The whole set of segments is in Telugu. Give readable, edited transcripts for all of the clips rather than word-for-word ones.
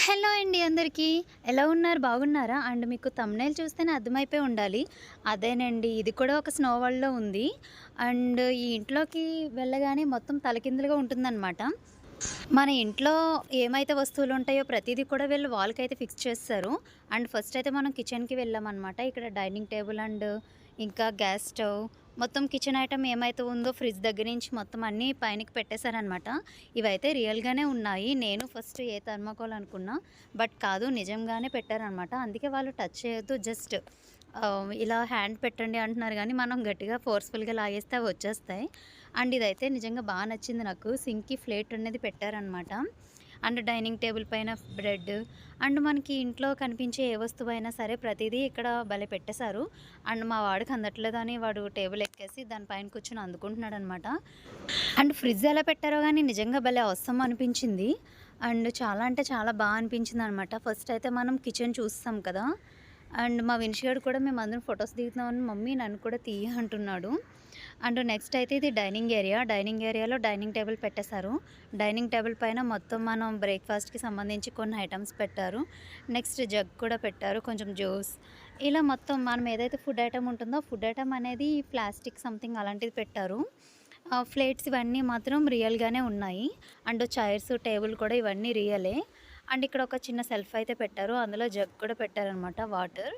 హలో అండి అందరికీ. ఎలా ఉన్నారు? బాగున్నారా? అండ్ మీకు థంబ్‌నెయిల్ చూస్తేనే అర్థమైపోయి ఉండాలి. అదేనండి. ఇది కూడా ఒక స్నో వరల్డ్‌లో ఉంది. అండ్ ఈ ఇంట్లోకి వెళ్ళగానే మొత్తం తలకిందులుగా ఉంటుందనమాట. మన ఇంట్లో ఏమైతే వస్తువులుంటాయో ప్రతీదీ కూడా వీళ్ళు వాల్‌కైతే ఫిక్స్ చేసేశారు. అండ్ ఫస్ట్ అయితే మనం కిచెన్‌కి వెళ్ళామనమాట. ఇక్కడ డైనింగ్ టేబుల్ అండ్ ఇంకా గ్యాస్ స్టవ్ మొత్తం కిచెన్ ఐటెమ్ ఏమైతే ఉందో ఫ్రిడ్జ్ దగ్గర నుంచి మొత్తం అన్నీ పైనకి పెట్టేశారనమాట. ఇవైతే రియల్‌గానే ఉన్నాయి. నేను ఫస్ట్ ఏ థర్మాకోల్ అనుకున్నా. బట్ కాదు, నిజంగానే పెట్టారనమాట. అందుకే వాళ్ళు టచ్ చేయొద్దు, జస్ట్ ఇలా హ్యాండ్ పెట్టండి అంటున్నారు గానీ, మనం గట్టిగా ఫోర్స్‌ఫుల్‌గా లాగేస్తే అవి వచ్చేస్తాయి. అండ్ ఇదైతే నిజంగా బా నచ్చింది నాకు. సింక్‌కి ప్లేట్ అనేది పెట్టారనమాట. అండ్ డైనింగ్ టేబుల్ పైన బ్రెడ్ అండ్ మనకి ఇంట్లో కనిపించే ఏ వస్తువైనా సరే ప్రతిదీ ఇక్కడ భలే పెట్టేశారు. అండ్ మా వాడికి అందట్లేదని వాడు టేబుల్ ఎక్కేసి దానిపైన కూర్చొని అందుకుంటున్నాడనమాట. అండ్ ఫ్రిడ్జ్ ఎలా పెట్టారో గానీ నిజంగా భలే అవసరం అనిపించింది. అండ్ చాలా అంటే చాలా బా అనిపించిందనమాట. ఫస్ట్ అయితే మనం కిచెన్ చూస్తాం కదా! అండ్ మా విన్షిగాడు కూడా మేమందరం ఫొటోస్ దిగుతున్నామని, మమ్మీ నన్ను కూడా తీయి అంటున్నాడు. అండ్ నెక్స్ట్ అయితే ఇది డైనింగ్ ఏరియా. డైనింగ్ ఏరియాలో డైనింగ్ టేబుల్ పెట్టేశారు. డైనింగ్ టేబుల్ పైన మొత్తం మనం బ్రేక్‌ఫాస్ట్‌కి సంబంధించి కొన్ని ఐటెమ్స్ పెట్టారు. నెక్స్ట్ జగ్ కూడా పెట్టారు, కొంచెం జ్యూస్. ఇలా మొత్తం మనం ఏదైతే ఫుడ్ ఐటెమ్ ఉంటుందో ఫుడ్ ఐటెమ్ అనేది ప్లాస్టిక్ సంథింగ్ అలాంటిది పెట్టారు. ప్లేట్స్ ఇవన్నీ మాత్రం రియల్‌గానే ఉన్నాయి. అండ్ చైర్స్, టేబుల్ కూడా ఇవన్నీ రియలే. అండ్ ఇక్కడ ఒక చిన్న సెల్ఫ్ అయితే పెట్టారు. అందులో జగ్ కూడా పెట్టారనమాట వాటర్.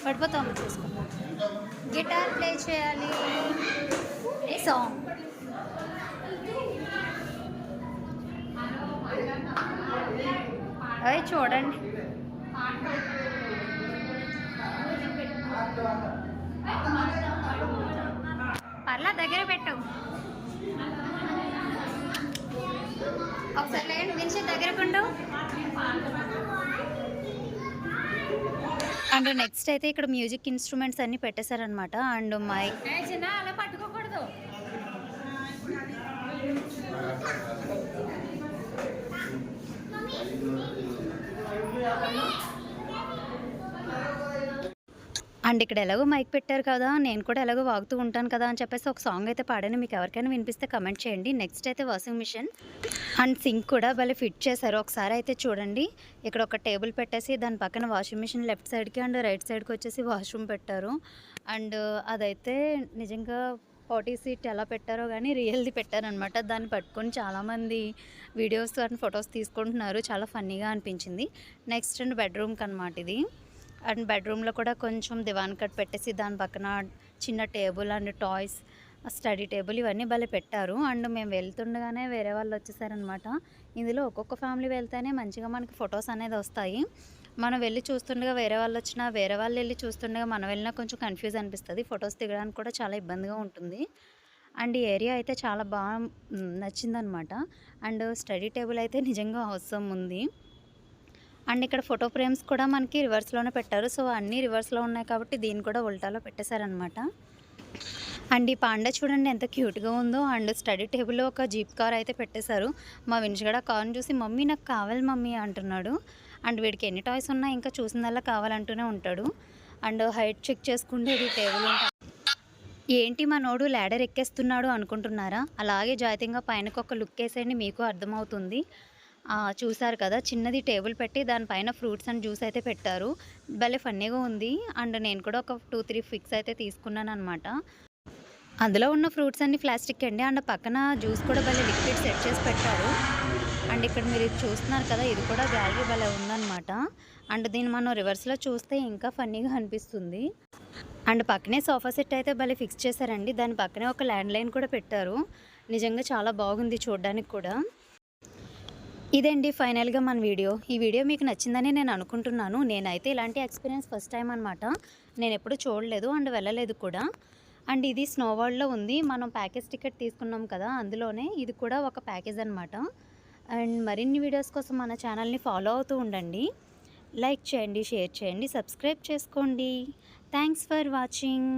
పడిపోతాము చేసుకో. గిటార్ ప్లే చేయాలి. ఏ సాంగ్? అవి చూడండి. పర్లా దగ్గర పెట్టు. ఒకసారి లేండి, దించి దగ్గరకుండు. అండ్ నెక్స్ట్ అయితే ఇక్కడ మ్యూజిక్ ఇన్స్ట్రుమెంట్స్ అన్నీ పెట్టేశారనమాట. అండ్ మైక్ అలా పట్టుకోకూడదు. అండ్ ఇక్కడ ఎలాగో మైక్ పెట్టారు కదా, నేను కూడా ఎలాగో వాగుతూ ఉంటాను కదా అని చెప్పేసి ఒక సాంగ్ అయితే పాడాను. మీకు ఎవరికైనా వినిపిస్తే కమెంట్ చేయండి. నెక్స్ట్ అయితే వాషింగ్ మిషన్ అండ్ సింక్ కూడా భలే ఫిట్ చేశారు. ఒకసారి అయితే చూడండి, ఇక్కడ ఒక టేబుల్ పెట్టేసి దాని పక్కన వాషింగ్ మిషన్ లెఫ్ట్ సైడ్కి అండ్ రైట్ సైడ్కి వచ్చేసి వాష్రూమ్ పెట్టారు. అండ్ అదైతే నిజంగా పాటీ సీట్ ఎలా పెట్టారో కానీ రియల్ది పెట్టారనమాట. దాన్ని పట్టుకొని చాలామంది వీడియోస్ అండ్ ఫొటోస్ తీసుకుంటున్నారు. చాలా ఫన్నీగా అనిపించింది. నెక్స్ట్ అండ్ బెడ్రూమ్కి అనమాట ఇది. అండ్ బెడ్రూమ్లో కూడా కొంచెం దివాన్ కట్ పెట్టేసి దాని పక్కన చిన్న table and toys, study table ఇవన్నీ భలే పెట్టారు. అండ్ మేము వెళ్తుండగానే వేరే వాళ్ళు వచ్చేసారనమాట. ఇందులో ఒక్కొక్క ఫ్యామిలీ వెళ్తేనే మంచిగా మనకి ఫొటోస్ అనేది వస్తాయి. మనం వెళ్ళి చూస్తుండగా వేరే వాళ్ళు వచ్చినా, వేరే వాళ్ళు వెళ్ళి చూస్తుండగా మనం వెళ్ళినా కొంచెం కన్ఫ్యూజ్ అనిపిస్తుంది. ఫొటోస్ దిగడానికి కూడా చాలా ఇబ్బందిగా ఉంటుంది. అండ్ ఈ ఏరియా అయితే చాలా బాగా నచ్చిందనమాట. అండ్ స్టడీ టేబుల్ అయితే నిజంగా అవసరం ఉంది. అండ్ ఇక్కడ ఫోటో ఫ్రేమ్స్ కూడా మనకి రివర్స్లోనే పెట్టారు. సో అన్నీ రివర్స్లో ఉన్నాయి కాబట్టి దీన్ని కూడా ఉల్టాలో పెట్టేశారనమాట. అండ్ ఈ పాండా చూడండి ఎంత క్యూట్గా ఉందో. అండ్ స్టడీ టేబుల్లో ఒక జీప్ కార్ అయితే పెట్టేశారు. మా వినిష్ కూడా కార్ని చూసి మమ్మీ నాకు కావాలి మమ్మీ అంటున్నాడు. అండ్ వీడికి ఎన్ని టాయ్స్ ఉన్నా ఇంకా చూసిందల్లా కావాలంటూనే ఉంటాడు. అండ్ హైట్ చెక్ చేసుకుంటే ఇది టేబుల్ ఏంటి మనోడు ల్యాడర్ ఎక్కేస్తున్నాడు అనుకుంటున్నారా? అలాగే జాతీయంగా పైనకు ఒక లుక్ వేసేయండి, మీకు అర్థమవుతుంది. చూసారు కదా, చిన్నది టేబుల్ పెట్టి దానిపైన ఫ్రూట్స్ అండ్ జ్యూస్ అయితే పెట్టారు. భలే ఫన్నీగా ఉంది. అండ్ నేను కూడా ఒక 2-3 పిక్స్ అయితే తీసుకున్నాను అనమాట. అందులో ఉన్న ఫ్రూట్స్ అన్ని ప్లాస్టిక్ అండి. అండ్ పక్కన జ్యూస్ కూడా భలే లిక్విడ్ సెట్ చేసి పెట్టారు. అండ్ ఇక్కడ మీరు ఇది చూస్తున్నారు కదా, ఇది కూడా గ్యాలరీ భలే ఉందన్నమాట. అండ్ దీన్ని మనం రివర్స్లో చూస్తే ఇంకా ఫన్నీగా అనిపిస్తుంది. అండ్ పక్కనే సోఫా సెట్ అయితే భలే ఫిక్స్ చేశారండి. దాని పక్కనే ఒక ల్యాండ్ లైన్ కూడా పెట్టారు. నిజంగా చాలా బాగుంది చూడడానికి కూడా. ఇదండి ఫైనల్గా మన వీడియో. ఈ వీడియో మీకు నచ్చిందని నేను అనుకుంటున్నాను. నేనైతే ఇలాంటి ఎక్స్పీరియన్స్ ఫస్ట్ టైం అనమాట. నేను ఎప్పుడు చూడలేదు అండ్ వెళ్ళలేదు కూడా. అండ్ ఇది స్నో వరల్డ్లో ఉంది. మనం ప్యాకేజ్ టికెట్ తీసుకున్నాం కదా, అందులోనే ఇది కూడా ఒక ప్యాకేజ్ అనమాట. అండ్ మరిన్ని వీడియోస్ కోసం మన ఛానల్ని ఫాలో అవుతూ ఉండండి. లైక్ చేయండి, షేర్ చేయండి, సబ్స్క్రైబ్ చేసుకోండి. Thanks for watching.